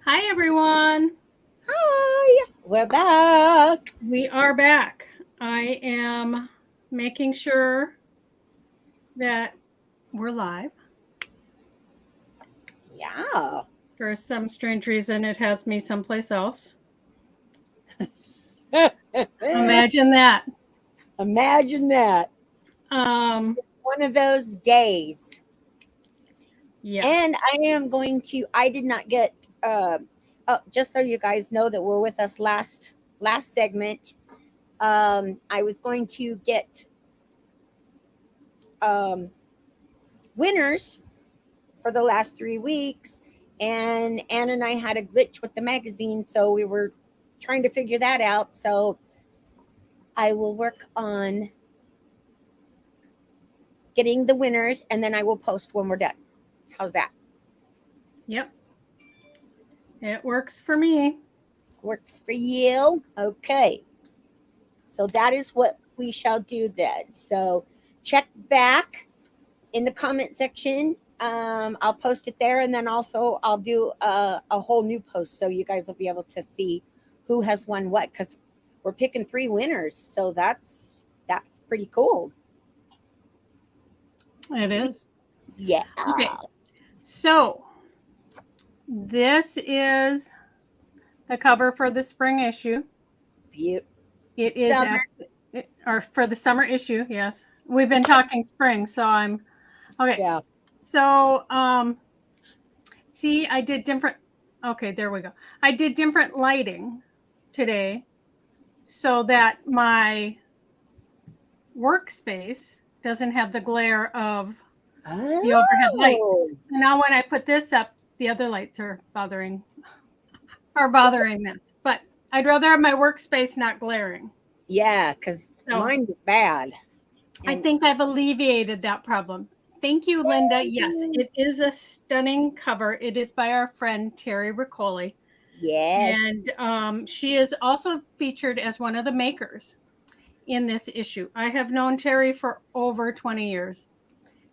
Hi, everyone. Hi, we're back. We are back. I am making sure that we're live. Yeah. For some strange reason, it has me someplace else. Imagine that. Imagine that. Um, One of those days. yeah. And I did not get, just so you guys know that were with us last segment. I was going to get um, winners for the last 3 weeks. And Ann and I had a glitch with the magazine. So we were trying to figure that out. So I will work on getting the winners, and then I will post when we're done. How's that? Yep. It works for me. Works for you? Okay. So that is what we shall do then. So check back in the comment section. I'll post it there, and then also I'll do a whole new post so you guys will be able to see who has won what, because we're picking 3 winners. So that's pretty cool. It Three, is. yeah. Okay. So, this is the cover for the spring issue. Beautiful. It is Summer. actually, or for the summer issue, yes. We've been talking spring, so I'm okay. Yeah. So, see, I did different. Okay, there we go. I did different lighting today so that my workspace doesn't have the glare of the overhead lights. Oh. And now when I put this up, the other lights are bothering this. But I'd rather have my workspace not glaring. Yeah, because So mine was bad. I And think I've alleviated that problem. Thank you, Linda. Yes, it is a stunning cover. It is by our friend Terry Riccoli. yes. And she is also featured as one of the makers in this issue. I have known Terry for over 20 years,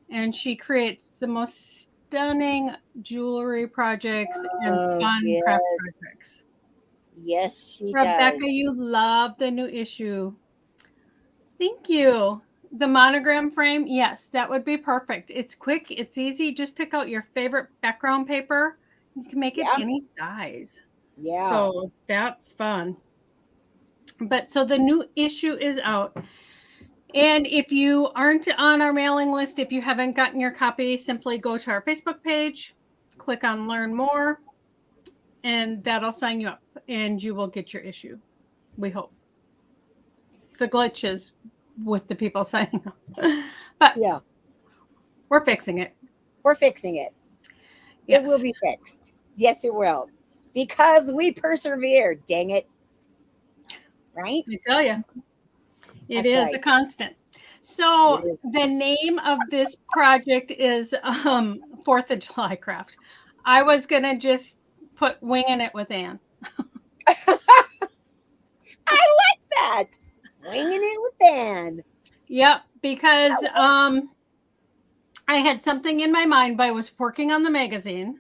and she creates the most stunning jewelry projects and Oh, fun craft yes. projects. Yes, she Rebecca, does. you love the new issue. Thank you. The monogram frame, yes, that would be perfect. It's quick, it's easy. Just pick out your favorite background paper. You can make it Yeah. any size. Yeah. So that's fun. But so the new issue is out. And if you aren't on our mailing list, if you haven't gotten your copy, simply go to our Facebook page, click on Learn More, and that'll sign you up and you will get your issue. We hope. The glitches with the people signing up. But Yeah. we're fixing it. We're fixing it. It will Yes. be fixed. Yes, it will. Because we persevere, dang it. Right? I tell you, it That's is a right. constant. It So is. the name of this project is 4th of July Craft. I was going to just put winging it with Anne. I like that. Winging it with Dan. Yep, because I had something in my mind, but I was working on the magazine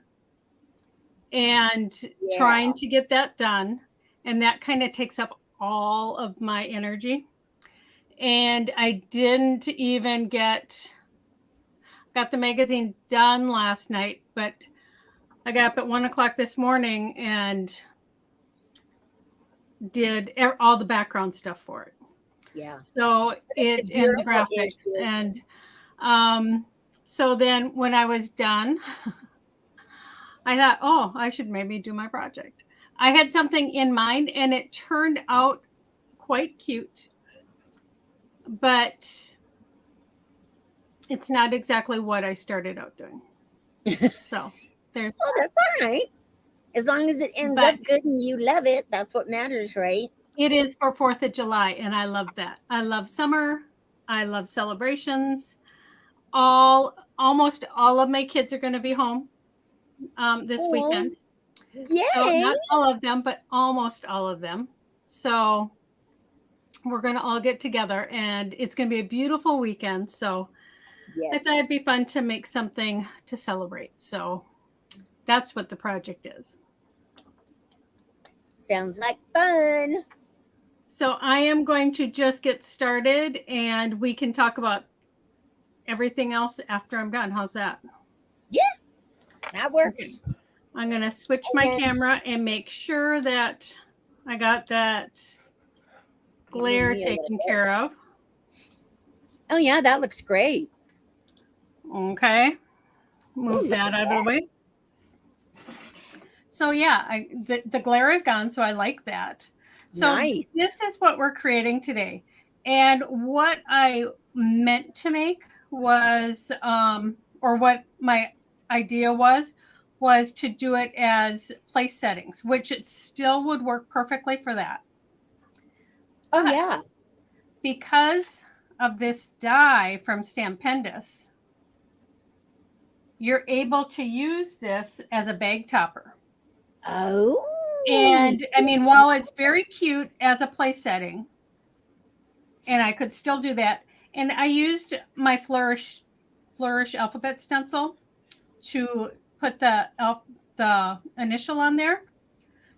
and Yeah. trying to get that done. And that kind of takes up all of my energy. And I didn't even got the magazine done last night, but I got up at 1 o'clock this morning and did all the background stuff for it. Yeah. So It's a it and the beautiful graphics. issue. And um, so then when I was done, I thought, oh, I should maybe do my project. I had something in mind and it turned out quite cute, but it's not exactly what I started out doing. So there's Oh, that. that's all right. As long as it ends But up good and you love it, that's what matters, right? it is for 4th of July, and I love that. I love summer. I love celebrations. Almost all of my kids are going to be home this Oh, weekend. So yay. not all of them, but almost all of them. So we're going to all get together, and it's going to be a beautiful weekend. So I thought Yes. it'd be fun to make something to celebrate. So that's what the project is. Sounds like fun. So I am going to just get started and we can talk about everything else after I'm done. How's that? That works. Okay. I'm going to switch my camera and make sure that I got that glare taken care of. Oh, yeah, that looks great. Okay. Move that out of the way. So yeah, the glare is gone, so I like that. So Nice. This is what we're creating today. And what I meant to make was, or what my idea was to do it as place settings, which it still would work perfectly for that. Oh, But yeah. because of this die from Stampendous, you're able to use this as a bag topper. Oh. And I mean, while it's very cute as a place setting, and I could still do that, and I used my Flourish alphabet stencil to put the initial on there.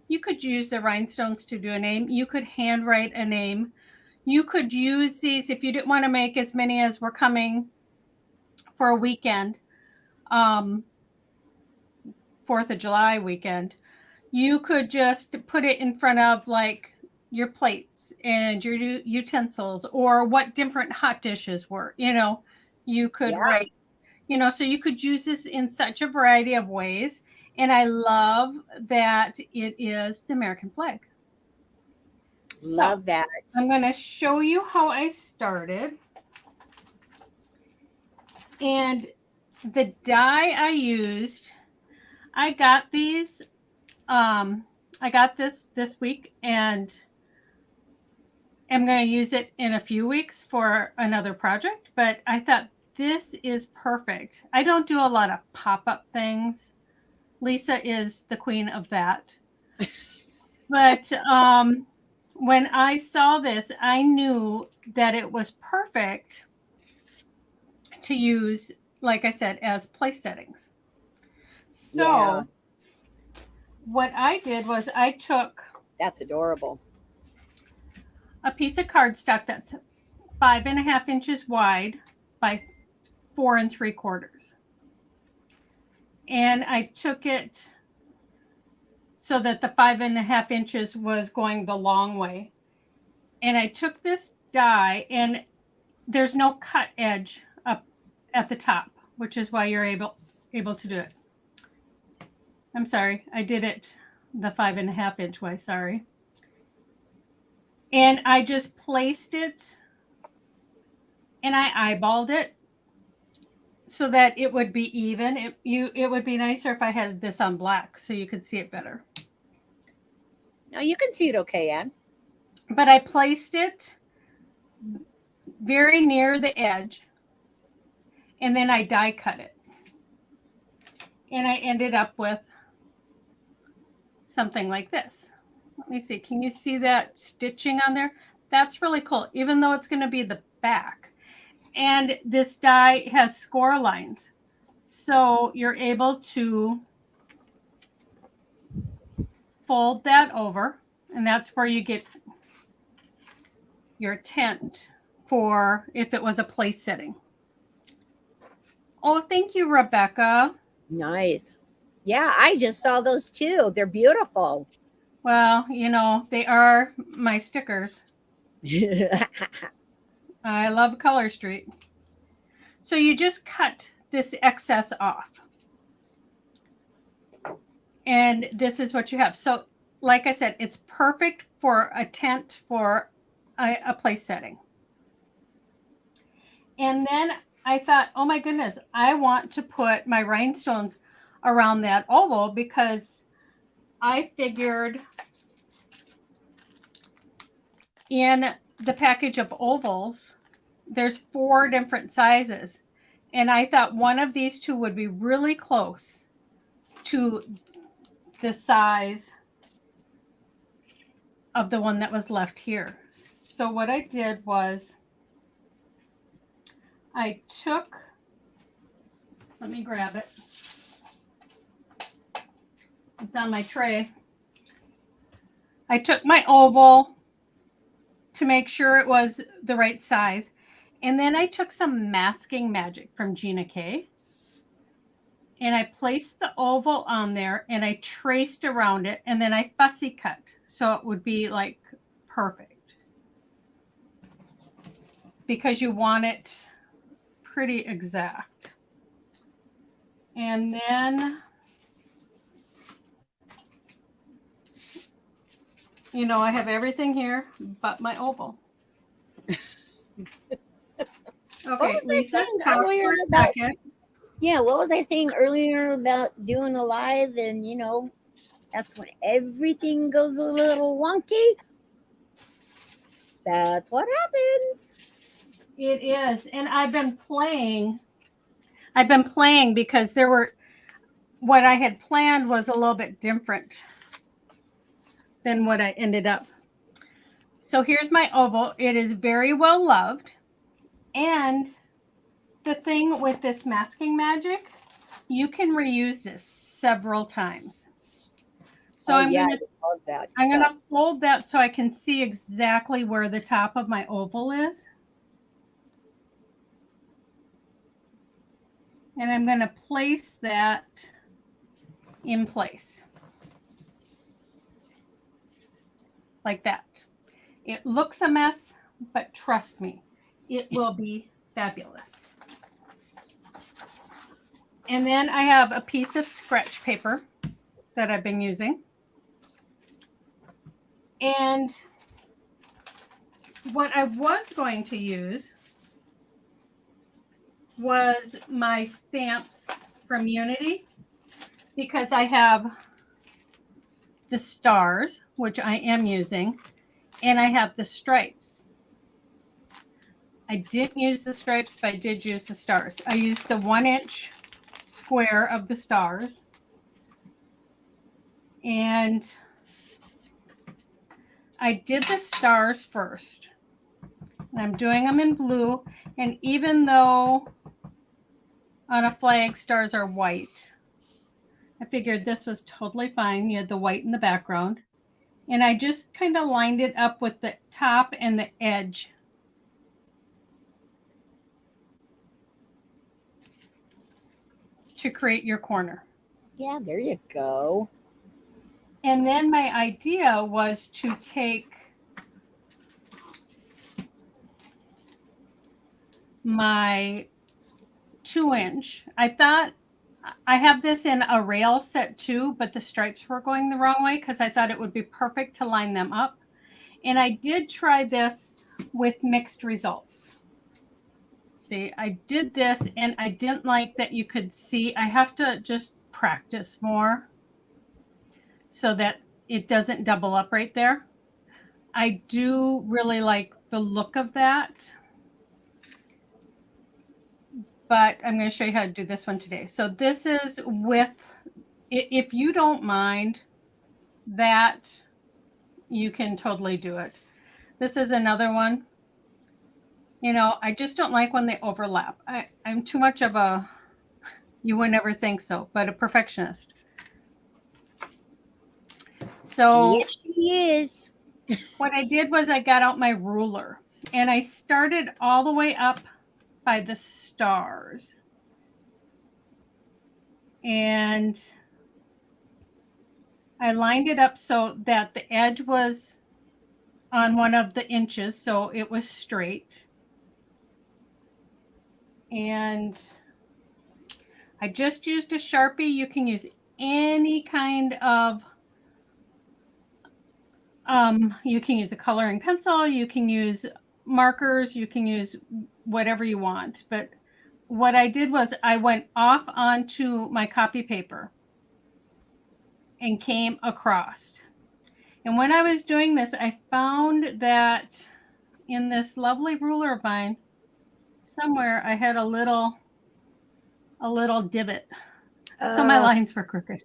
You could use the rhinestones to do a name. You could handwrite a name. You could use these if you didn't want to make as many as were coming for a weekend, 4th of July weekend. You could just put it in front of like your plates and your utensils or what different hot dishes were. You could write, so you could use this in such a variety of ways. And I love that it is the American flag. Love that. I'm going to show you how I started. And the die I used, I got these. I got this week and I'm going to use it in a few weeks for another project, but I thought this is perfect. I don't do a lot of pop-up things. Lisa is the queen of that. But when I saw this, I knew that it was perfect to use, like I said, as place settings. So what I did was I took... That's adorable. A piece of cardstock that's 5.5 inches wide by 4 3/4. And I took it so that the 5.5 inches was going the long way. And I took this die, and there's no cut edge up at the top, which is why you're able to do it. I'm sorry, I did it the 5.5 inch way, sorry. And I just placed it and I eyeballed it so that it would be even. It would be nicer if I had this on black so you could see it better. Now you can see it okay, Anne. But I placed it very near the edge and then I die cut it. And I ended up with something like this. Let me see. Can you see that stitching on there? That's really cool, even though it's going to be the back. And this die has score lines. So you're able to fold that over, and that's where you get your tent for if it was a place setting. Oh, thank you, Rebecca. Nice. Yeah, I just saw those too. They're beautiful. Well, they are my stickers. I love Color Street. So you just cut this excess off. And this is what you have. So like I said, it's perfect for a tent for a place setting. And then I thought, oh my goodness, I want to put my rhinestones around that oval because I figured in the package of ovals, there's 4 different sizes. And I thought one of these two would be really close to the size of the one that was left here. So what I did was I took, let me grab it. It's on my tray. I took my oval to make sure it was the right size. And then I took some Masking Magic from Gina K. And I placed the oval on there and I traced around it and then I fussy cut so it would be like perfect. Because you want it pretty exact. And then, you know, I have everything here but my oval. Okay, was I Lisa, saying talk earlier for a about- second. Yeah, what was I saying earlier about doing a live? And, you know, that's when everything goes a little wonky. That's what happens. It is. And I've been playing because there were, what I had planned was a little bit different than what I ended up. So here's my oval. It is very well loved. And the thing with this Masking Magic, you can reuse this several times. So I'm I going love that to fold that so I can see exactly where the top of my oval is. And I'm going to place that in place. Like that. It looks a mess, but trust me, it will be fabulous. And then I have a piece of scratch paper that I've been using. And what I was going to use was my stamps from Unity, because I have the stars, which I am using, and I have the stripes. I didn't use the stripes, but I did use the stars. I used the 1-inch square of the stars. And I did the stars first. And I'm doing them in blue. And even though on a flag stars are white, I figured this was totally fine. You had the white in the background. And I just kind of lined it up with the top and the edge. To create your corner. Yeah, there you go. And then my idea was to take my 2-inch. I thought I have this in a rail set too, but the stripes were going the wrong way because I thought it would be perfect to line them up. And I did try this with mixed results. See, I did this and I didn't like that you could see. I have to just practice more so that it doesn't double up right there. I do really like the look of that. But I'm going to show you how to do this one today. So this is with, if you don't mind that, you can totally do it. This is another one. You know, I just don't like when they overlap. I'm too much of a, you would never think so, but a perfectionist. So yes, she is. What I did was I got out my ruler and I started all the way up by the stars. And I lined it up so that the edge was on one of the inches, so it was straight. And I just used a Sharpie. You can use any kind of, you can use a coloring pencil, you can use markers, you can use whatever you want. But what I did was I went off onto my copy paper and came across. And when I was doing this, I found that in this lovely ruler of mine, somewhere I had a little divot. So my lines were crooked.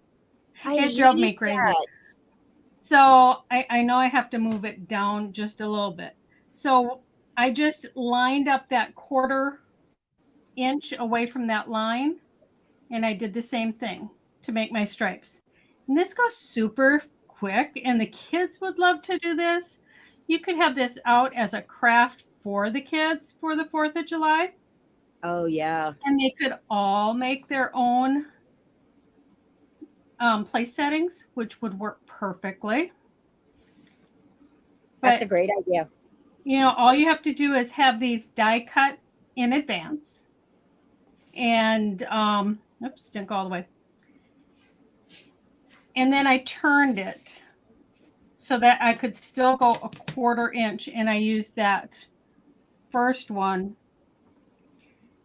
It drove me crazy. That. So I know I have to move it down just a little bit. So I just lined up that 1/4 inch away from that line. And I did the same thing to make my stripes. And this goes super quick, and the kids would love to do this. You could have this out as a craft for the kids for the 4th of July, Oh yeah. and they could all make their own place settings, which would work perfectly. That's But a great idea. all you have to do is have these die cut in advance. And oops, didn't go all the way. And then I turned it so that I could still go a 1/4 inch, and I used that first one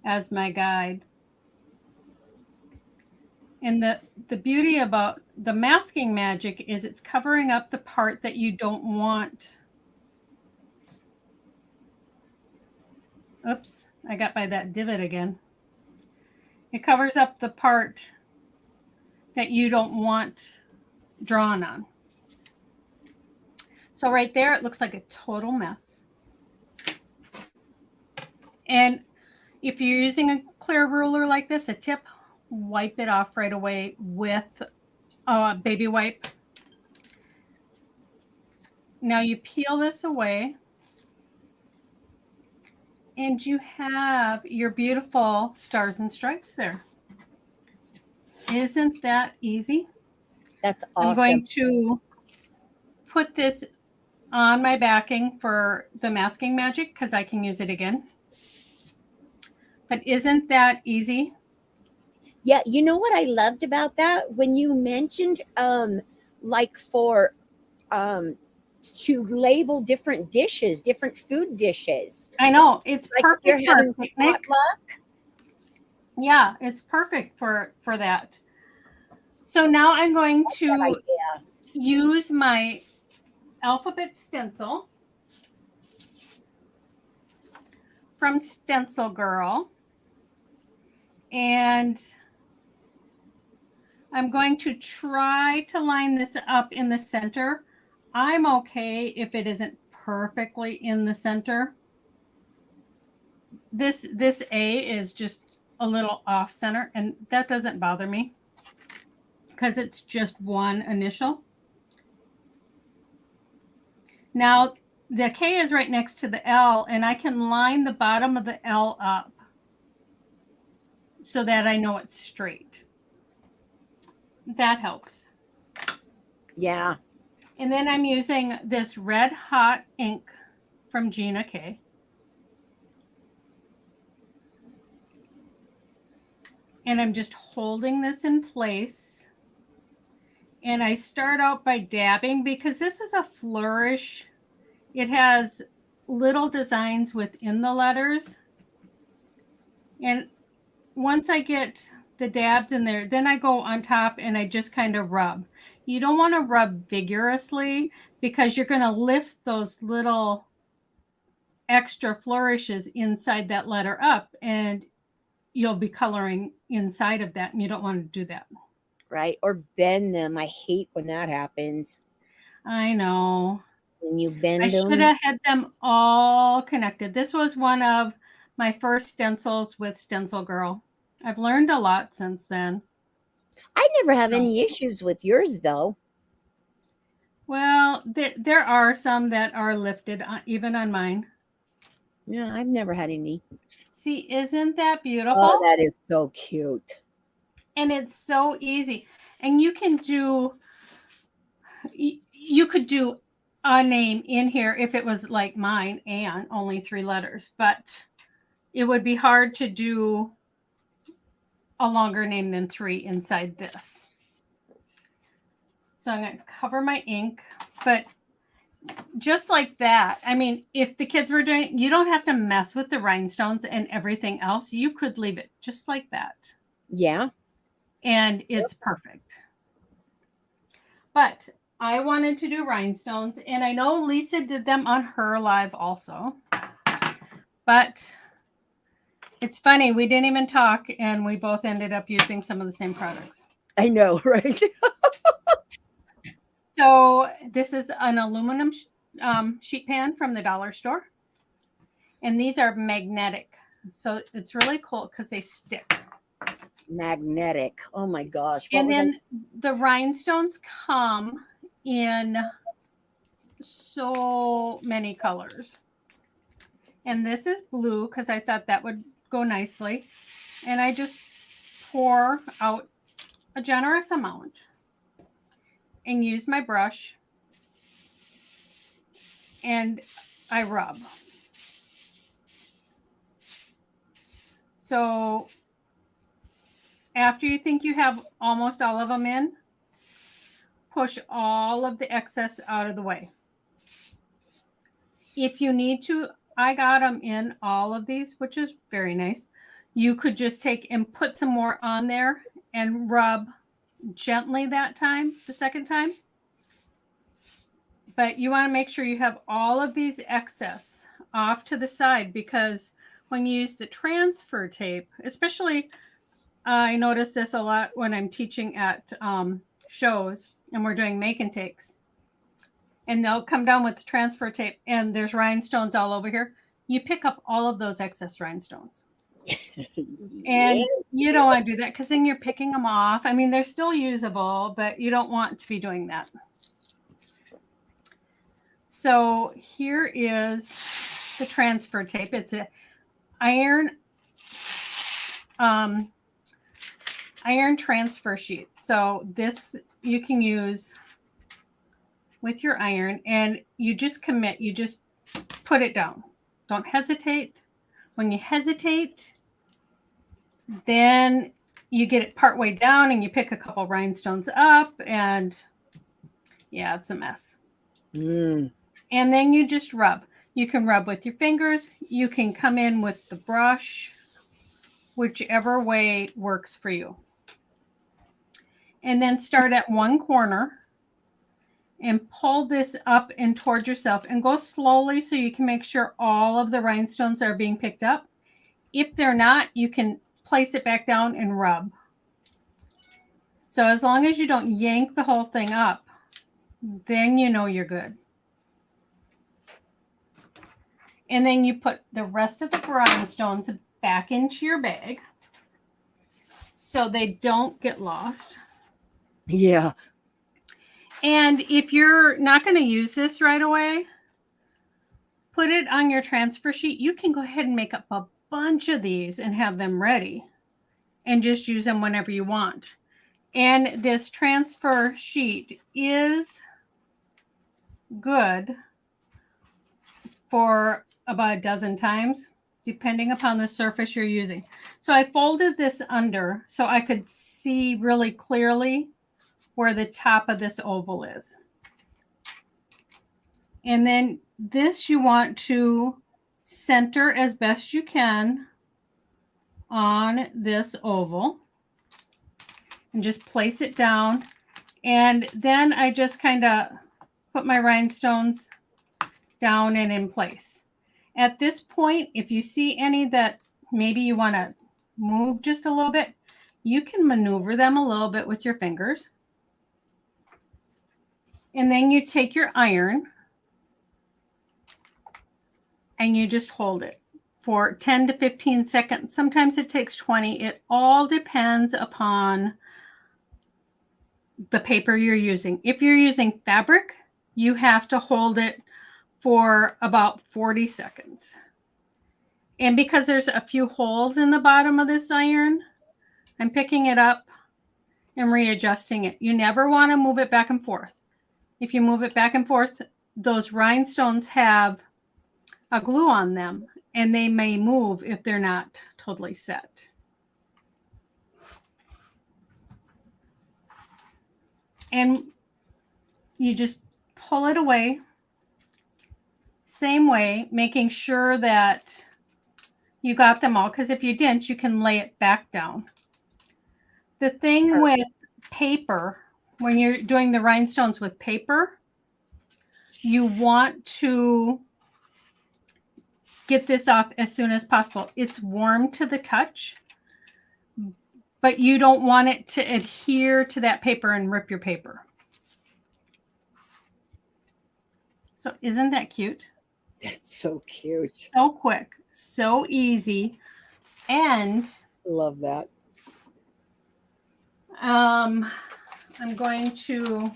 as my guide. And the beauty about the masking magic is it's covering up the part that you don't want. Oops, I got by that divot again. It covers up the part that you don't want drawn on. So right there, it looks like a total mess. And if you're using a clear ruler like this, a tip, wipe it off right away with a baby wipe. Now you peel this away, and you have your beautiful stars and stripes there. Isn't that easy? That's awesome. I'm going to put this on my backing for the masking magic because I can use it again. But isn't that easy? Yeah, you know what I loved about that? When you mentioned like for to label different dishes, different food dishes. I know. It's Like perfect you're for a having picnic. potluck. Yeah, it's perfect for that. So now I'm going That to idea. use my alphabet stencil from Stencil Girl. And I'm going to try to line this up in the center. I'm okay if it isn't perfectly in the center. This A is just a little off center, and that doesn't bother me because it's just one initial. Now the K is right next to the L, and I can line the bottom of the L up so that I know it's straight. That helps. Yeah. And then I'm using this Red Hot ink from Gina K. And I'm just holding this in place. And I start out by dabbing because this is a flourish. It has little designs within the letters. And once I get the dabs in there, then I go on top and I just kind of rub. You don't want to rub vigorously because you're going to lift those little extra flourishes inside that letter up, and you'll be coloring inside of that, and you don't want to do that. Right. Or bend them. I hate when that happens. I know. When you bend I them. should have had them all connected. This was one of my first stencils with Stencil Girl. I've learned a lot since then. I never have any issues with yours, though. Well, there are some that are lifted, even on mine. Yeah, I've never had any. See, isn't that beautiful? Oh, that is so cute. And it's so easy. And you can do, you could do a name in here if it was like mine, Anne, only 3 letters. But it would be hard to do a longer name than 3 inside this. So I'm going to cover my ink, but just like that. I mean, if the kids were doing, you don't have to mess with the rhinestones and everything else. You could leave it just like that. Yeah. And it's perfect. But I wanted to do rhinestones, and I know Lisa did them on her live also. But it's funny, we didn't even talk, and we both ended up using some of the same products. I know, right? So this is an aluminum sheet pan from the dollar store. And these are magnetic. So it's really cool because they stick. Magnetic. Oh my gosh. And then the rhinestones come in so many colors. And this is blue because I thought that would go nicely. And I just pour out a generous amount and use my brush and I rub. So after you think you have almost all of them in, push all of the excess out of the way. If you need to, I got them in all of these, which is very nice. You could just take and put some more on there and rub gently that time, the second time. But you want to make sure you have all of these excess off to the side, because when you use the transfer tape, especially I notice this a lot when I'm teaching at shows and we're doing make and takes, and they'll come down with the transfer tape and there's rhinestones all over here. You pick up all of those excess rhinestones. And you don't want to do that because then you're picking them off. I mean, they're still usable, but you don't want to be doing that. So here is the transfer tape. It's an iron transfer sheet. So this you can use with your iron, and you just commit. You just put it down. Don't hesitate. When you hesitate, then you get it partway down and you pick a couple rhinestones up, and yeah, it's a mess. And then you just rub. You can rub with your fingers. You can come in with the brush, whichever way works for you. And then start at one corner and pull this up and toward yourself and go slowly so you can make sure all of the rhinestones are being picked up. If they're not, you can place it back down and rub. So as long as you don't yank the whole thing up, then you know you're good. And then you put the rest of the rhinestones back into your bag so they don't get lost. Yeah. And if you're not going to use this right away, put it on your transfer sheet. You can go ahead and make up a bunch of these and have them ready and just use them whenever you want. And this transfer sheet is good for about a dozen times, depending upon the surface you're using. So I folded this under so I could see really clearly where the top of this oval is. And then this you want to center as best you can on this oval and just place it down. And then I just kind of put my rhinestones down and in place. At this point, if you see any that maybe you want to move just a little bit, you can maneuver them a little bit with your fingers. And then you take your iron and you just hold it for 10 to 15 seconds. Sometimes it takes 20. It all depends upon the paper you're using. If you're using fabric, you have to hold it for about 40 seconds. And because there's a few holes in the bottom of this iron, I'm picking it up and readjusting it. You never want to move it back and forth. If you move it back and forth, those rhinestones have a glue on them and they may move if they're not totally set. And you just pull it away. Same way, making sure that you got them all, because if you didn't, you can lay it back down. The thing with paper, when you're doing the rhinestones with paper, you want to get this off as soon as possible. It's warm to the touch, but you don't want it to adhere to that paper and rip your paper. So isn't that cute? That's so cute. So quick, so easy. And Love that. I'm going to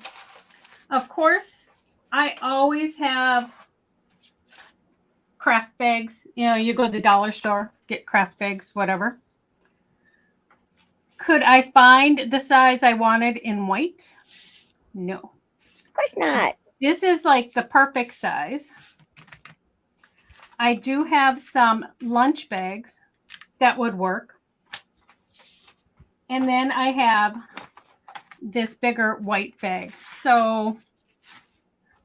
Of course, I always have craft bags. You know, you go to the dollar store, get craft bags, whatever. Could I find the size I wanted in white? No. Of course not. This is like the perfect size. I do have some lunch bags that would work. And then I have this bigger white bag. So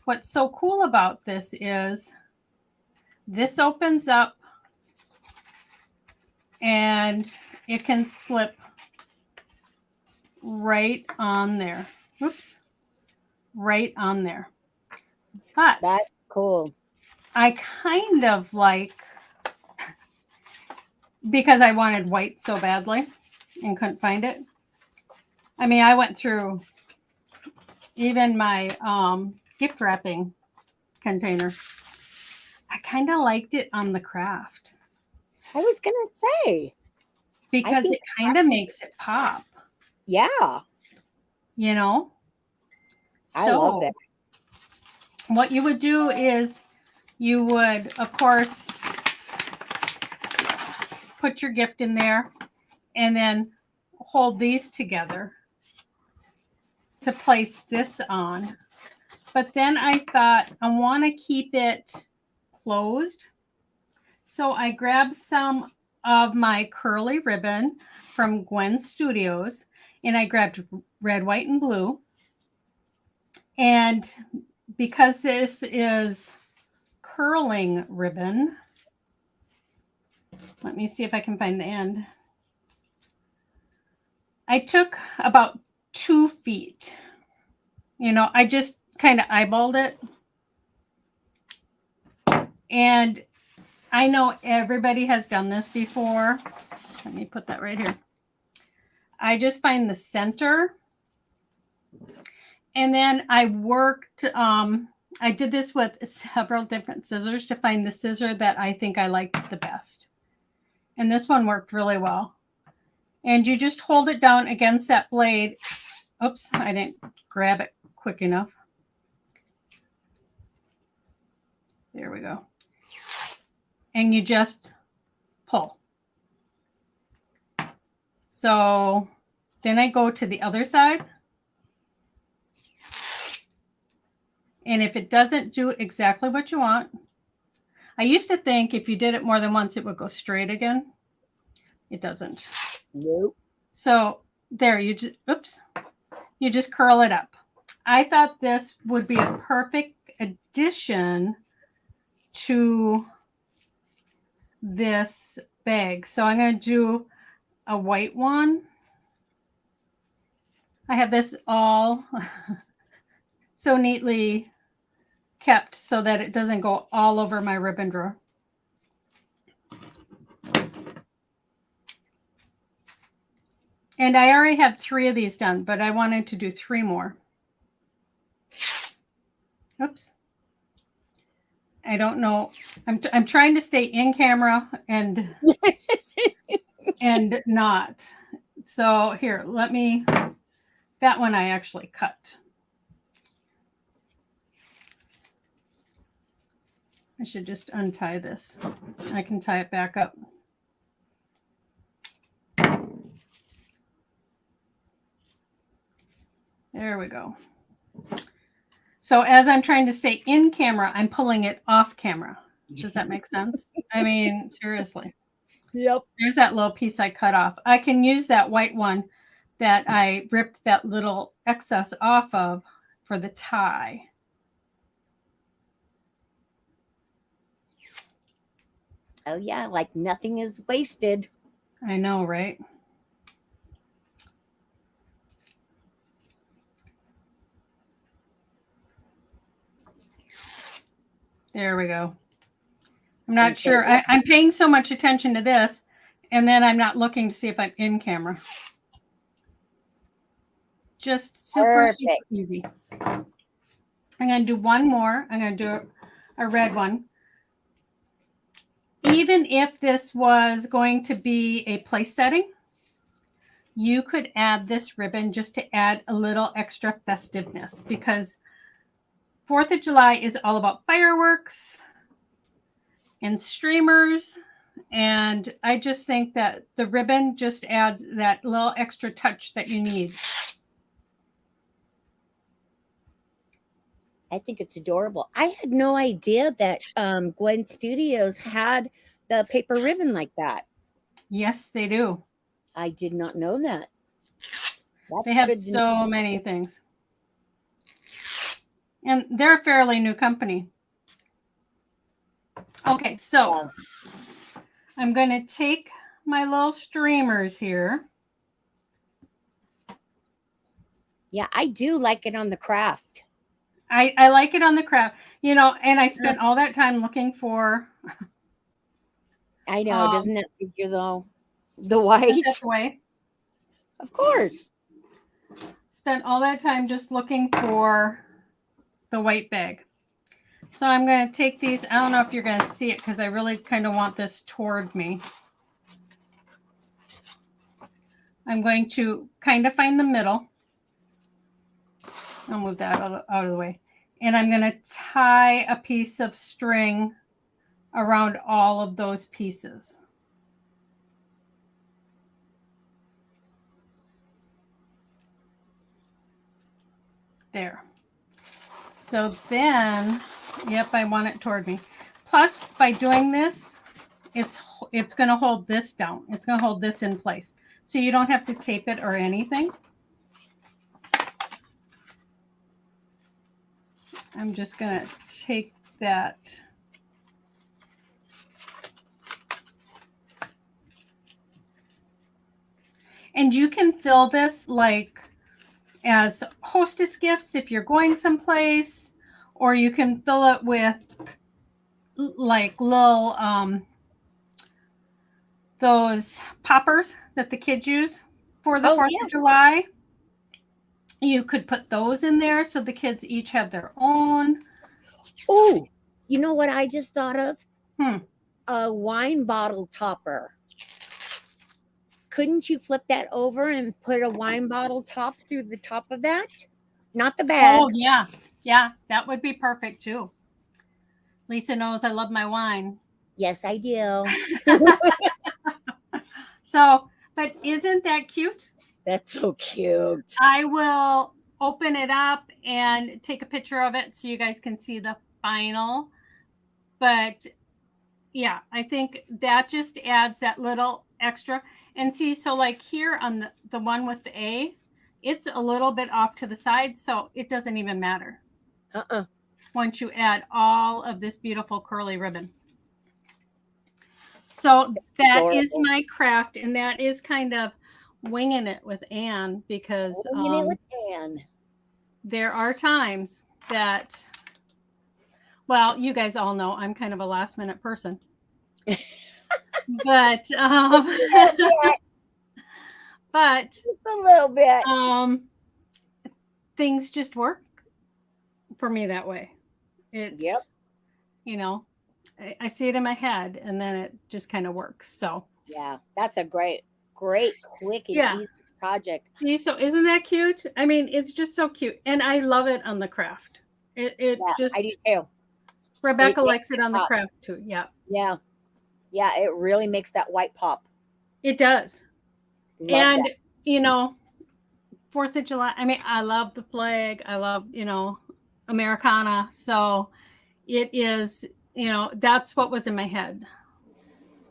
what's so cool about this is this opens up and it can slip right on there. Oops. Right on there. But That's cool. I kind of like, because I wanted white so badly and couldn't find it. I mean, I went through even my gift wrapping container. I kind of liked it on the craft I was going to say, because think it kind of makes it pop, yeah, you know? I love it. What you would do is you would, of course, put your gift in there and then hold these together to place this on. But then I thought I want to keep it closed. So I grabbed some of my curly ribbon from Gwen Studios and I grabbed red, white, and blue. And because this is curling ribbon, let me see if I can find the end. I took about 2 feet. You know, I just kind of eyeballed it. And I know everybody has done this before. Let me put that right here. I just find the center. And then I worked, I did this with several different scissors to find the scissor that I think I liked the best. And this one worked really well. And you just hold it down against that blade. Oops, I didn't grab it quick enough. There we go. And you just pull. So then I go to the other side. And if it doesn't do exactly what you want, I used to think if you did it more than once, it would go straight again. It doesn't. Nope. So there, you just curl it up. I thought this would be a perfect addition to this bag. So I'm going to do a white one. I have this all so neatly kept so that it doesn't go all over my ribbon drawer. And I already have 3 of these done, but I wanted to do 3 more. Oops. I don't know. I'm trying to stay in camera and and not. So here, let me, that one I actually cut. I should just untie this. I can tie it back up. There we go. So as I'm trying to stay in camera, I'm pulling it off camera. Does that make sense? I mean, seriously. Yep. There's that little piece I cut off. I can use that white one that I ripped that little excess off of for the tie. Oh, yeah, like nothing is wasted. I know, right? There we go. I'm not sure. I'm paying so much attention to this, and then I'm not looking to see if I'm in camera. Just super, super easy. I'm going to do one more. I'm going to do a red one. Even if this was going to be a place setting, you could add this ribbon just to add a little extra festiveness, because 4th of July is all about fireworks and streamers. And I just think that the ribbon just adds that little extra touch that you need. I think it's adorable. I had no idea that Gwen Studios had the paper ribbon like that. Yes, they do. I did not know that. That's They have good to know. so many things. And they're a fairly new company. Okay, so Yeah. I'm going to take my little streamers here. Yeah, I do like it on the craft. I like it on the craft, you know, and I spent all that time looking for I know. Doesn't that figure though? The white? this way. Of course. Spent all that time just looking for the white bag. So I'm going to take these. I don't know if you're going to see it because I really kind of want this toward me. I'm going to kind of find the middle. I'll move that out of the way. And I'm going to tie a piece of string around all of those pieces. There. So then, yep, I want it toward me. Plus, by doing this, it's going to hold this down. It's going to hold this in place. So you don't have to tape it or anything. I'm just going to take that. And you can fill this like as hostess gifts if you're going someplace, or you can fill it with like little those poppers that the kids use for the 4th of July. You could put those in there so the kids each have their own. Oh, you know what I just thought of? Hmm. A wine bottle topper. Couldn't you flip that over and put a wine bottle top through the top of that? Not the bag. Oh, yeah. Yeah, that would be perfect too. Lisa knows I love my wine. Yes, I do. So, but isn't that cute? That's so cute. I will open it up and take a picture of it so you guys can see the final. But yeah, I think that just adds that little extra. And see, so like here on the one with the A, it's a little bit off to the side, so it doesn't even matter. Once you add all of this beautiful curly ribbon. So that is my craft, and that is kind of winging it with Anne, because Winging it with Anne. There are times that, well, you guys all know I'm kind of a last minute person. But but just a little bit. Things just work for me that way. It's, you know, I see it in my head and then it just kind of works. So yeah, that's a great, quick and easy project. See, so isn't that cute? I mean, it's just so cute, and I love it on the craft. It just, I do too. Rebecca likes it on the craft too. Yeah. It really makes that white pop. It does. Love and that. You know, 4th of July, I mean, I love the flag. I love, you know, Americana. So it is, you know, that's what was in my head.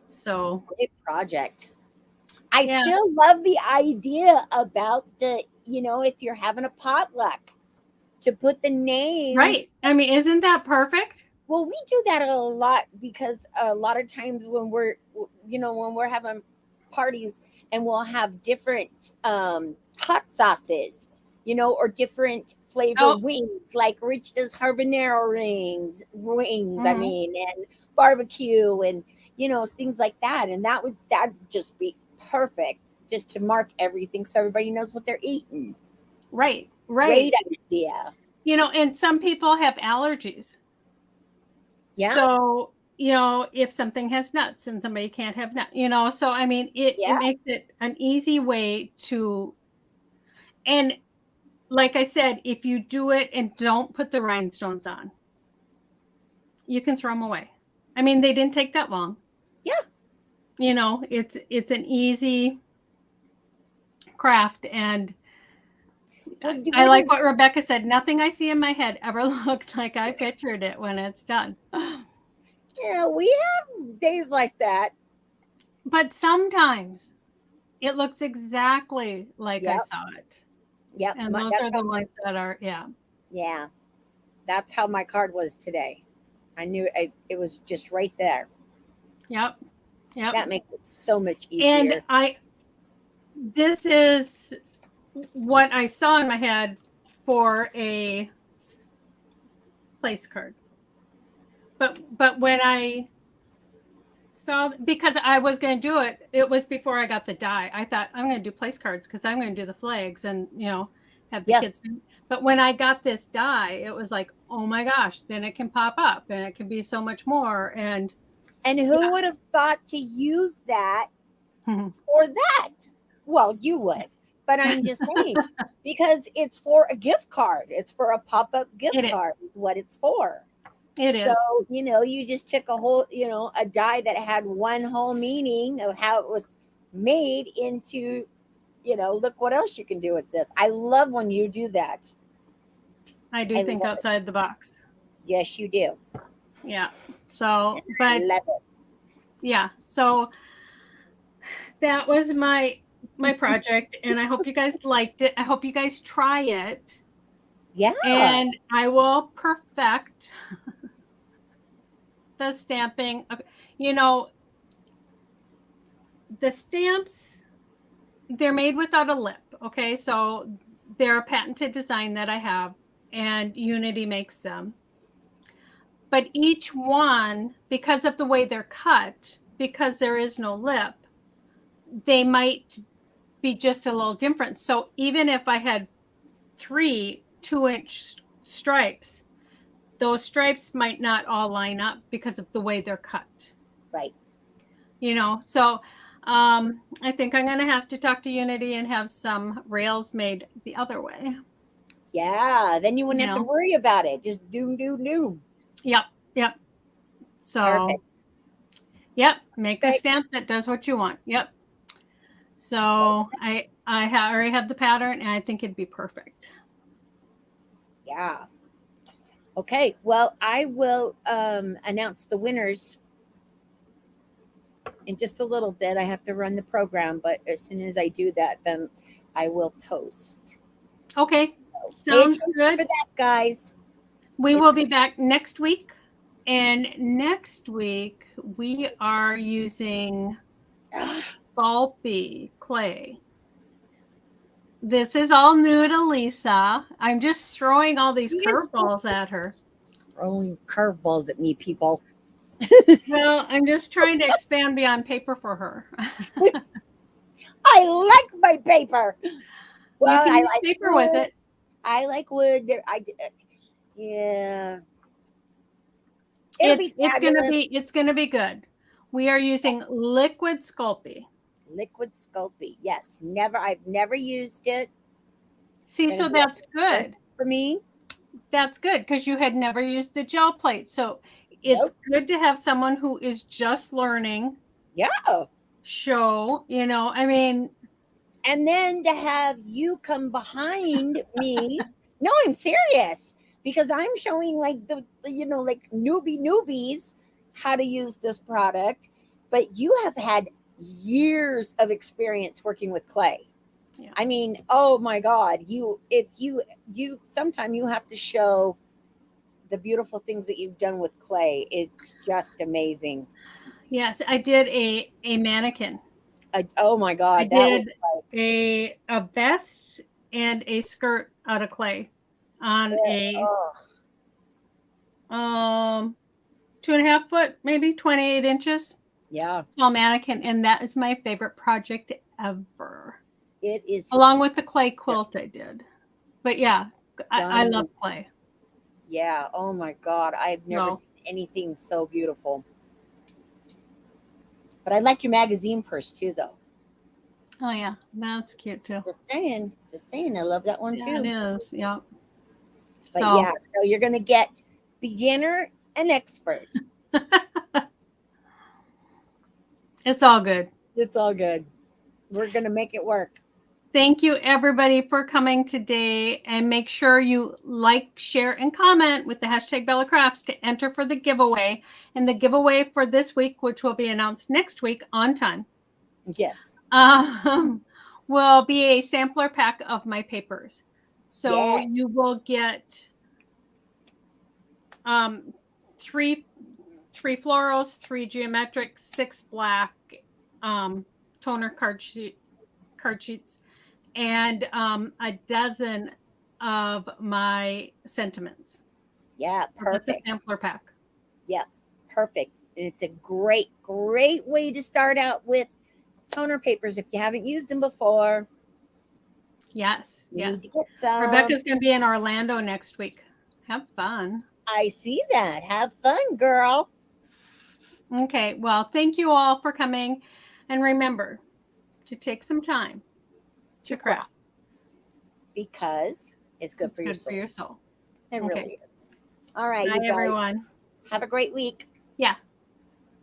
So great project. I still love the idea about the, you know, if you're having a potluck, to put the names. Right. I mean, isn't that perfect? Well, we do that a lot because a lot of times when we're, you know, when we're having parties and we'll have different hot sauces, you know, or different flavor wings, like Rich does habanero wings, I mean, and barbecue and, you know, things like that. And that'd just be perfect just to mark everything so everybody knows what they're eating. Right. Great idea. You know, and some people have allergies. Yeah. So, you know, if something has nuts and somebody can't have nuts, you know, so I mean, it makes it an easy way to, and like I said, if you do it and don't put the rhinestones on, you can throw them away. I mean, they didn't take that long. Yeah. You know, it's an easy craft, and Well, I like what Rebecca said. Nothing I see in my head ever looks like I pictured it when it's done. Yeah, we have days like that. But sometimes it looks exactly like I Yep. saw it. Yep. And those That's are the how ones that are, yeah. yeah. That's how my card was today. I knew it was just right there. Yep. Yep. That makes it so much And easier. this is what I saw in my head for a place card. But when I saw, because I was going to do it, it was before I got the die. I thought I'm going to do place cards because I'm going to do the flags and, you know, have the Yeah. kids. But when I got this die, it was like, oh my gosh, then it can pop up and it can be so much more. And who yeah. would have thought to use that for that? Well, you would. But I'm just saying, because it's for a gift card. It's for a pop-up gift It is. card, is what it's for. It is. So, you know, you just took a whole, you know, a die that had one whole meaning of how it was made into, you know, look what else you can do with this. I love when you do that. I do I think love it. outside the box. Yes, you do. Yeah. So, I but love it. yeah, so that was my project, and I hope you guys liked it. I hope you guys try it, Yeah. and I will perfect the stamping. You know, the stamps, they're made without a lip. Okay, so they're a patented design that I have, and Unity makes them. But each one, because of the way they're cut, because there is no lip, they might be just a little different. So even if I had 3 2-inch stripes, those stripes might not all line up because of the way they're cut. Right. You know, so I think I'm going to have to talk to Unity and have some rails made the other way. Yeah. Then you wouldn't have to No. worry about it. Just do. Yep. Yep. So, Perfect. yep. Make a Perfect. stamp that does what you want. Yep. So I already have the pattern, and I think it'd be perfect. Yeah. Okay. Well, I will announce the winners in just a little bit. I have to run the program, but as soon as I do that, then I will post. Okay. Stay Sounds tuned good. for that, guys. We will be back next week. And next week, we are using Sculpey clay. This is all new to Lisa. I'm just throwing all these curveballs at her. Throwing curveballs at me, people. Well, I'm just trying to expand beyond paper for her. I like my paper. Well, you can I use like paper wood. with it. I like wood. Yeah. It's gonna be good. We are using liquid Sculpey. Liquid Sculpey. Yes. I've never used it. See, so that's good for me. That's good because you had never used the gel plate. So it's good to have someone who is just learning. Yeah. Show, you know, I mean. And then to have you come behind me. No, I'm serious. Because I'm showing like the you know, like newbies how to use this product. But you have had years of experience working with clay. Yeah. I mean, oh my God, you sometime you have to show the beautiful things that you've done with clay. It's just amazing. Yes, I did a mannequin. Oh my God. I did a vest and a skirt out of clay on a 2.5 foot, maybe 28 inches. Yeah. Small mannequin. And that is my favorite project ever. It is. Along with the clay quilt I did. But yeah, I love clay. Yeah. Oh my God. I've never seen anything so beautiful. But I like your magazine purse too, though. Oh yeah, that's cute too. Just saying. Just saying. I love that one Yeah, too. it is. Yeah. But So yeah, so you're going to get beginner and expert. it's all good. It's all good. We're going to make it work. Thank you, everybody, for coming today. And make sure you like, share, and comment with the hashtag Bella Crafts to enter for the giveaway. And the giveaway for this week, which will be announced next week on time, Yes. will be a sampler pack of my papers. So Yes. you will get three florals, 3 geometric, 6 black toner card sheets, and a dozen of my sentiments. Yeah, So that's a perfect. sampler pack. Yeah, perfect. And it's a great, great way to start out with toner papers if you haven't used them before. Yes, You yes. need to get some. Rebecca's going to be in Orlando next week. Have fun. I see that. Have fun, girl. Okay, well, thank you all for coming. And remember to take some time to craft. Because it's good It's for your good soul. for your soul. It Okay. really is. All right, Bye, you guys. everyone. Have a great week.